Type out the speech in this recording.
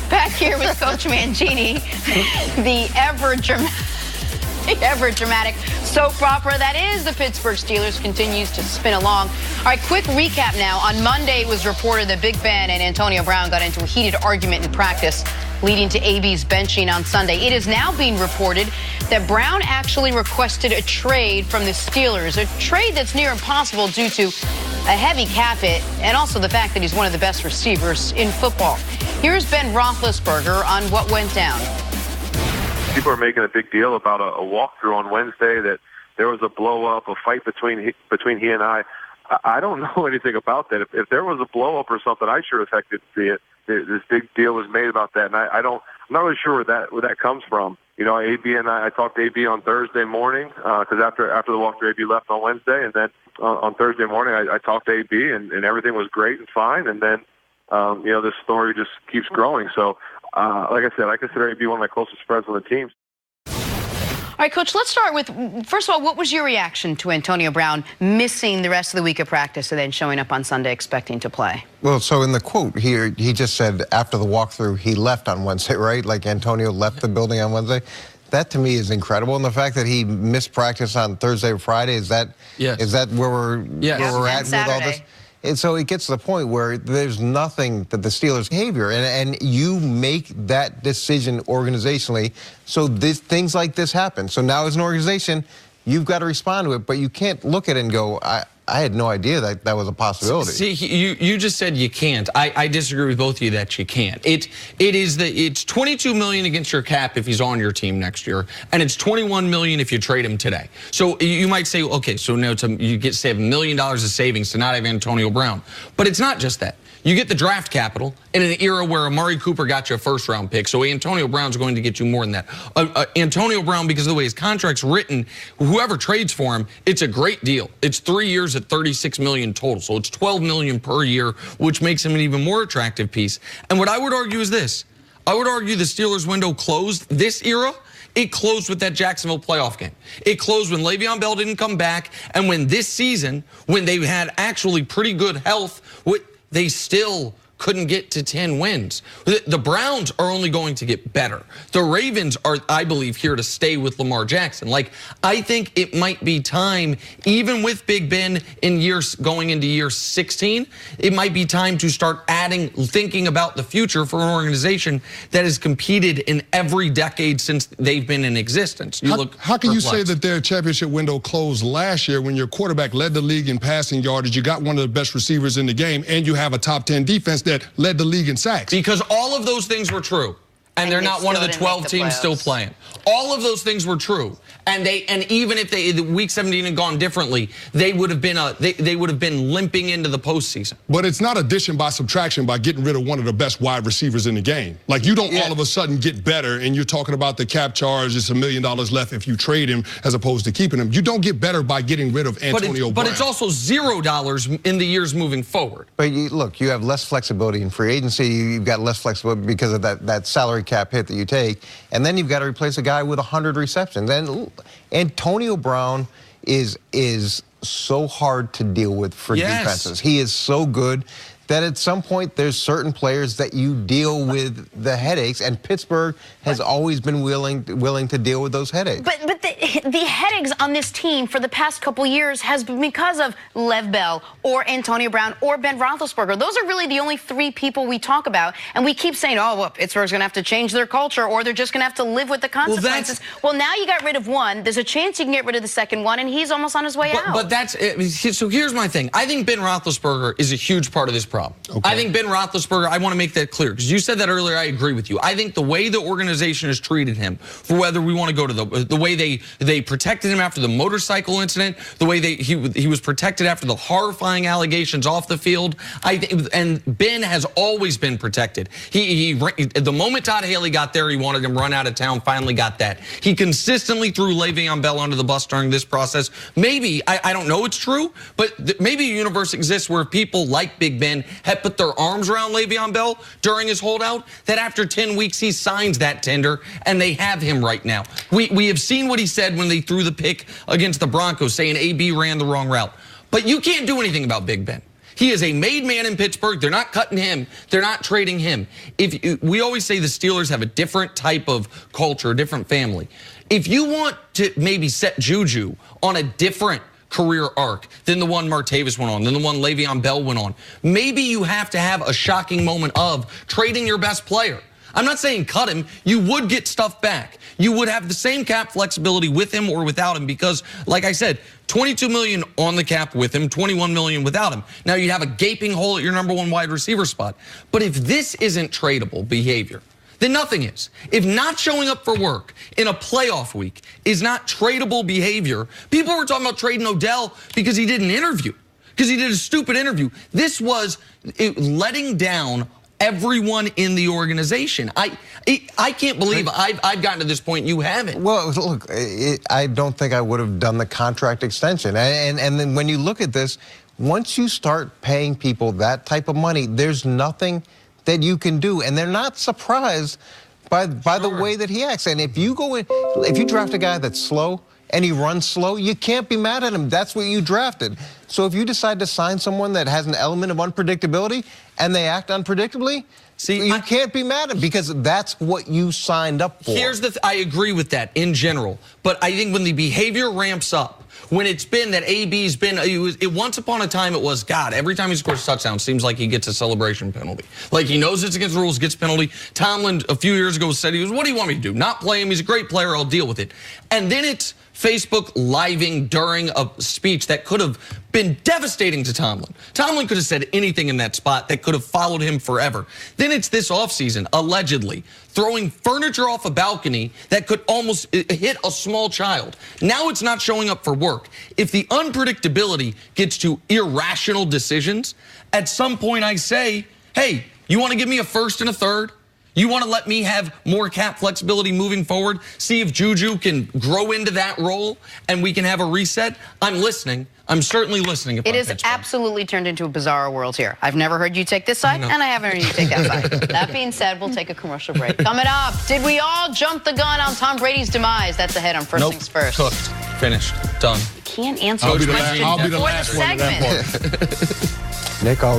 Back here with Coach Mangini, the ever-dramatic soap opera that is the Pittsburgh Steelers continues to spin along. All right, quick recap now. On Monday, it was reported that Big Ben and Antonio Brown got into a heated argument in practice, leading to AB's benching on Sunday. It is now being reported that Brown actually requested a trade from the Steelers, a trade that's near impossible due to a heavy cap hit and also the fact that he's one of the best receivers in football. Here's Ben Roethlisberger on what went down. People are making a big deal about a walkthrough on Wednesday, that there was a blow-up, a fight between he and I. I don't know anything about that. If there was a blow-up or something, I sure as heck didn't see it. This big deal was made about that, and I'm not really sure where that comes from. You know, AB and I talked to AB on Thursday morning because after the walkthrough, AB left on Wednesday, and then on Thursday morning I talked to AB, and everything was great and fine. And then this story just keeps growing. So like I said, I consider AB one of my closest friends on the team. All right, Coach, let's start with, first of all, what was your reaction to Antonio Brown missing the rest of the week of practice and then showing up on Sunday expecting to play? Well, so in the quote here, he just said after the walkthrough, he left on Wednesday, right? Like Antonio left the building on Wednesday. That to me is incredible. And the fact that he missed practice on Thursday or Friday, is that where we're at with all this? And so it gets to the point where there's nothing that the Steelers' behavior, and you make that decision organizationally, so things like this happen. So now as an organization, you've got to respond to it, but you can't look at it and go, I had no idea that was a possibility. See, you just said you can't. I disagree with both of you that you can't. It's $22 million against your cap if he's on your team next year, and it's $21 million if you trade him today. So you might say, okay, so now you get $7 million of savings to not have Antonio Brown, but it's not just that. You get the draft capital in an era where Amari Cooper got you a first-round pick, so Antonio Brown's going to get you more than that. Antonio Brown, because of the way his contract's written, whoever trades for him, it's a great deal. It's 3 years at $36 million total, so it's $12 million per year, which makes him an even more attractive piece. And what I would argue is this. I would argue the Steelers' window closed this era. It closed with that Jacksonville playoff game. It closed when Le'Veon Bell didn't come back, and when this season, when they had actually pretty good health, they still couldn't get to 10 wins. The Browns are only going to get better. The Ravens are, I believe, here to stay with Lamar Jackson. Like, I think it might be time, even with Big Ben going into year 16, it might be time to start thinking about the future for an organization that has competed in every decade since they've been in existence. How can you say that their championship window closed last year when your quarterback led the league in passing yardage, you got one of the best receivers in the game, and you have a top 10 defense that led the league in sacks? Because all of those things were true, and they're not one of the 12 teams still playing. All of those things were true, and even if the week 17 had gone differently, they would have been they would have been limping into the postseason. But it's not addition by subtraction by getting rid of one of the best wide receivers in the game. Like, you don't all of a sudden get better, and you're talking about the cap charge. It's $1 million left if you trade him as opposed to keeping him. You don't get better by getting rid of Antonio Brown. But it's also $0 in the years moving forward. But look, you have less flexibility in free agency. You've got less flexibility because of that salary cap hit that you take, and then you've got to replace a guy with 100 receptions. Then Antonio Brown is so hard to deal with for defenses. He is so good that at some point there's certain players that you deal with the headaches, and Pittsburgh has always been willing to deal with those headaches. But the headaches on this team for the past couple years has been because of Lev Bell or Antonio Brown or Ben Roethlisberger. Those are really the only three people we talk about, and we keep saying, oh, well, Pittsburgh's going to have to change their culture, or they're just going to have to live with the consequences. Well, now you got rid of one. There's a chance you can get rid of the second one, and he's almost on his way out. But so here's my thing. I think Ben Roethlisberger is a huge part of this problem. Okay. I think Ben Roethlisberger, I want to make that clear, because you said that earlier. I agree with you. I think the way the organization has treated him, for whether we want to go to the way they protected him after the motorcycle incident, the way he was protected after the horrifying allegations off the field, and Ben has always been protected. The moment Todd Haley got there, he wanted him run out of town, finally got that. He consistently threw Le'Veon Bell under the bus during this process. Maybe, I don't know it's true, but maybe a universe exists where people like Big Ben have put their arms around Le'Veon Bell during his holdout, that after 10 weeks he signs that tender, and they have him right now. We have seen what he said when they threw the pick against the Broncos, saying AB ran the wrong route. But you can't do anything about Big Ben. He is a made man in Pittsburgh. They're not cutting him. They're not trading him. We always say the Steelers have a different type of culture, a different family. If you want to maybe set Juju on a different career arc than the one Martavis went on, than the one Le'Veon Bell went on, maybe you have to have a shocking moment of trading your best player. I'm not saying cut him. You would get stuff back. You would have the same cap flexibility with him or without him because, like I said, $22 million on the cap with him, $21 million without him. Now you have a gaping hole at your #1 wide receiver spot. But if this isn't tradable behavior, then nothing is. If not showing up for work in a playoff week is not tradable behavior, people were talking about trading Odell because he did an interview, because he did a stupid interview. This was letting down everyone in the organization. I can't believe I've gotten to this point. You haven't. Well, look, I don't think I would have done the contract extension. And then when you look at this, once you start paying people that type of money, there's nothing that you can do. And they're not surprised by the way that he acts. And if you draft a guy that's slow and he runs slow, you can't be mad at him. That's what you drafted. So if you decide to sign someone that has an element of unpredictability and they act unpredictably, you can't be mad at him because that's what you signed up for. I agree with that in general. But I think when the behavior ramps up, when it's been that AB's been, once upon a time it was, God, every time he scores a touchdown, seems like he gets a celebration penalty. Like he knows it's against the rules, gets a penalty. Tomlin a few years ago said, what do you want me to do? Not play him, he's a great player, I'll deal with it. And then it's Facebook living during a speech that could have been devastating to Tomlin. Tomlin could have said anything in that spot that could have followed him forever. Then it's this offseason, allegedly, throwing furniture off a balcony that could almost hit a small child. Now it's not showing up for work. If the unpredictability gets to irrational decisions, at some point I say, hey, you want to give me a first and a third? You want to let me have more cap flexibility moving forward? See if Juju can grow into that role and we can have a reset? I'm listening. I'm certainly listening. It is absolutely turned into a bizarre world here. I've never heard you take this side, and I haven't heard you take that side. That being said, we'll take a commercial break. Coming up, did we all jump the gun on Tom Brady's demise? That's ahead on First Things First. Cooked. Finished. Done. You can't answer I'll be the question the last before the one of that segment. part. Nick always